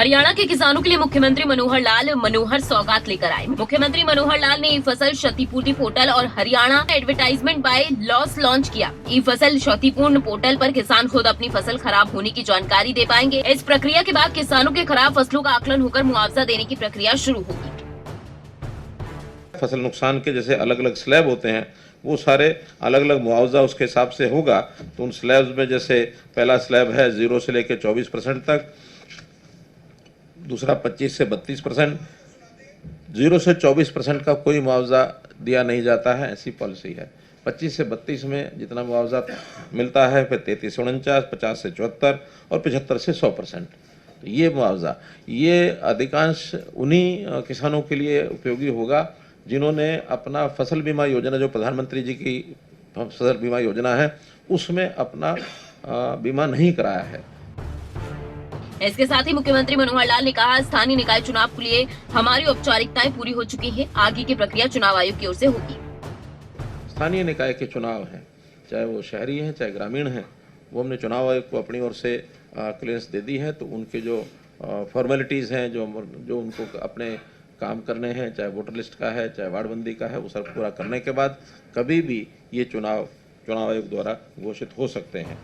हरियाणा के किसानों के लिए मुख्यमंत्री मनोहर लाल मनोहर सौगात लेकर आए। मुख्यमंत्री मनोहर लाल ने ई फसल क्षतिपूर्ति पोर्टल और Haryana advertisement by loss launch किया। ई फसल क्षतिपूर्ण पोर्टल पर किसान खुद अपनी फसल खराब होने की जानकारी दे पाएंगे। इस प्रक्रिया के बाद किसानों के खराब फसलों का आकलन होकर मुआवजा देने की प्रक्रिया शुरू होगी। फसल नुकसान के जैसे अलग अलग स्लैब होते हैं, वो सारे अलग अलग मुआवजा उसके हिसाब से होगा। तो उन स्लैब्स में जैसे पहला स्लैब है 0 से लेकर 24% तक, दूसरा 25 से 32%, 0 से 24% का कोई मुआवजा दिया नहीं जाता है, ऐसी पॉलिसी है। 25 से 32 में जितना मुआवजा मिलता है, फिर 33 से 49, 50 से 74 और 75 से 100%। तो ये मुआवजा ये अधिकांश उन्हीं किसानों के लिए उपयोगी होगा जिन्होंने अपना फसल बीमा योजना, जो प्रधानमंत्री जी की फसल बीमा योजना है, उसमें अपना बीमा नहीं कराया है। इसके साथ ही मुख्यमंत्री मनोहर लाल ने कहा, स्थानीय निकाय चुनाव के लिए हमारी औपचारिकताएं पूरी हो चुकी है। आगे की प्रक्रिया चुनाव आयोग की ओर से होगी। स्थानीय निकाय के चुनाव हैं, चाहे वो शहरी हैं चाहे ग्रामीण हैं, वो हमने चुनाव आयोग को अपनी ओर से क्लियरेंस दे दी है। तो उनके जो फॉर्मेलिटीज़ हैं, जो उनको अपने काम करने हैं, चाहे वोटर लिस्ट का है चाहे वार्डबंदी का है, वो सब पूरा करने के बाद कभी भी ये चुनाव आयोग द्वारा घोषित हो सकते हैं।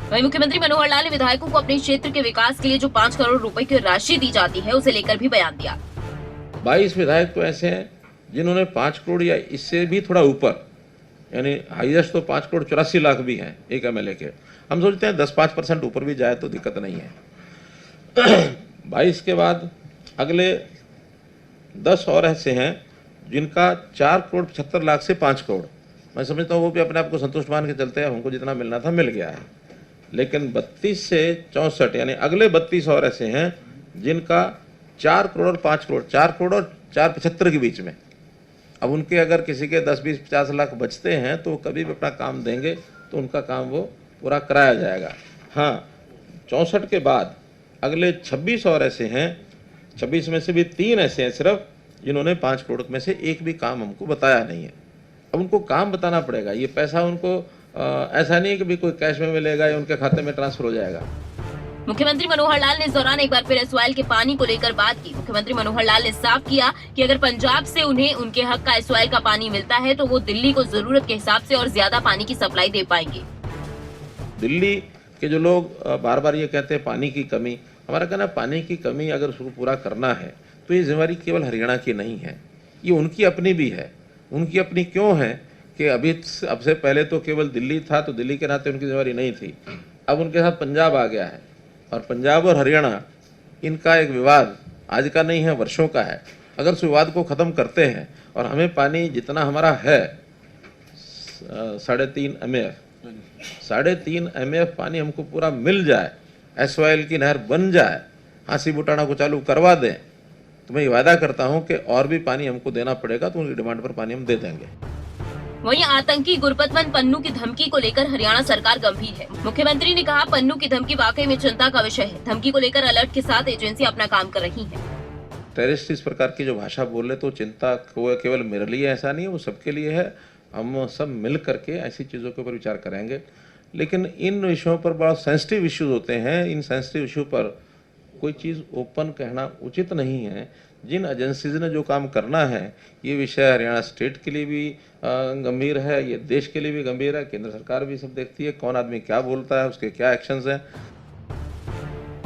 वहीं मुख्यमंत्री मनोहर लाल ने विधायकों को अपने क्षेत्र के विकास के लिए जो 5 करोड़ रुपए की राशि दी जाती है, उसे लेकर भी बयान दिया। 22 विधायक तो ऐसे हैं जिन्होंने 5 करोड़ या इससे भी थोड़ा ऊपर, यानी हाईएस्ट तो 5 करोड़ 84 लाख भी हैं एक एमएलए के। हम सोचते हैं 10-5% ऊपर भी जाए तो दिक्कत नहीं है। 22 के बाद अगले 10 और ऐसे हैं जिनका 4 करोड़ 75 लाख से 5 करोड़। मैं समझता हूँ वो भी अपने आप को संतुष्ट मान के चलते हैं, हमको जितना मिलना था मिल गया है। लेकिन 32 से 64 यानी अगले 32 और ऐसे हैं जिनका 4 करोड़ और 5 करोड़, 4 करोड़ और 475 के बीच में। अब उनके अगर किसी के 10-20-50 लाख बचते हैं तो कभी भी अपना काम देंगे तो उनका काम वो पूरा कराया जाएगा। हाँ, 64 के बाद अगले 26 और ऐसे हैं, 26 में से भी 3 ऐसे हैं सिर्फ जिन्होंने 5 करोड़ में से एक भी काम हमको बताया नहीं है। अब उनको काम बताना पड़ेगा। ये पैसा उनको ऐसा नहीं है कि भी कोई कैश में मिलेगा या उनके खाते में ट्रांसफर हो जाएगा। मुख्यमंत्री मनोहर लाल ने इस दौरान एक बार फिर एसवाइल के पानी को लेकर बात की। मुख्यमंत्री मनोहर लाल ने साफ किया कि अगर पंजाब से उन्हें उनके हक का एसवाइल का पानी मिलता है तो वो दिल्ली को जरूरत के हिसाब से और ज्यादा पानी की सप्लाई दे पाएंगे। दिल्ली के जो लोग बार बार ये कहते हैं पानी की कमी, हमारा कहना है पानी की कमी अगर उसको पूरा करना है तो ये जिम्मेदारी केवल हरियाणा की नहीं है, ये उनकी अपनी भी है। उनकी अपनी क्यों है कि अब से पहले तो केवल दिल्ली था, तो दिल्ली के नाते उनकी जिम्मेदारी नहीं थी। अब उनके साथ पंजाब आ गया है और पंजाब और हरियाणा इनका एक विवाद आज का नहीं है, वर्षों का है। अगर उस विवाद को ख़त्म करते हैं और हमें पानी जितना हमारा है 3.5 MF पानी हमको पूरा मिल जाए, एसवाइल की नहर बन जाए, हांसी बुटाना को चालू करवा दें, तो मैं ये वादा करता हूं कि और भी पानी हमको देना पड़ेगा तो उनकी डिमांड पर पानी हम दे देंगे। वहीं आतंकी गुरपतवंत पन्नू की धमकी को लेकर हरियाणा सरकार गंभीर है। मुख्यमंत्री ने कहा, पन्नू की धमकी वाकई में चिंता का विषय है। धमकी को लेकर अलर्ट के साथ एजेंसी अपना काम कर रही है। टेररिस्ट इस प्रकार की जो भाषा बोल रहे तो चिंता केवल मेरे लिए ऐसा नहीं है, वो सबके लिए है। हम सब मिल करके ऐसी चीज़ों के ऊपर विचार करेंगे। लेकिन इन विषयों पर बहुत सेंसिटिव इश्यूज होते हैं, इन सेंसिटिव इशू पर कोई चीज़ ओपन कहना उचित नहीं है। जिन एजेंसीज ने जो काम करना है, ये विषय हरियाणा स्टेट के लिए भी गंभीर है, ये देश के लिए भी गंभीर है। केंद्र सरकार भी सब देखती है कौन आदमी क्या बोलता है, उसके क्या एक्शंस हैं।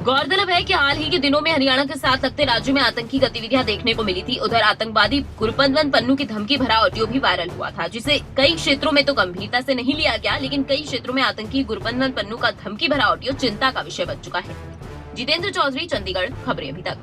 गौरतलब है कि हाल ही के दिनों में हरियाणा के साथ लगते राज्यों में आतंकी गतिविधियां देखने को मिली थी। उधर आतंकवादी गुरपतवंत पन्नू की धमकी भरा ऑडियो भी वायरल हुआ था, जिसे कई क्षेत्रों में तो गंभीरता से नहीं लिया गया, लेकिन कई क्षेत्रों में आतंकी गुरपतवंत पन्नू का धमकी भरा ऑडियो चिंता का विषय बन चुका है। जितेंद्र चौधरी, चंडीगढ़, खबरें अभी तक।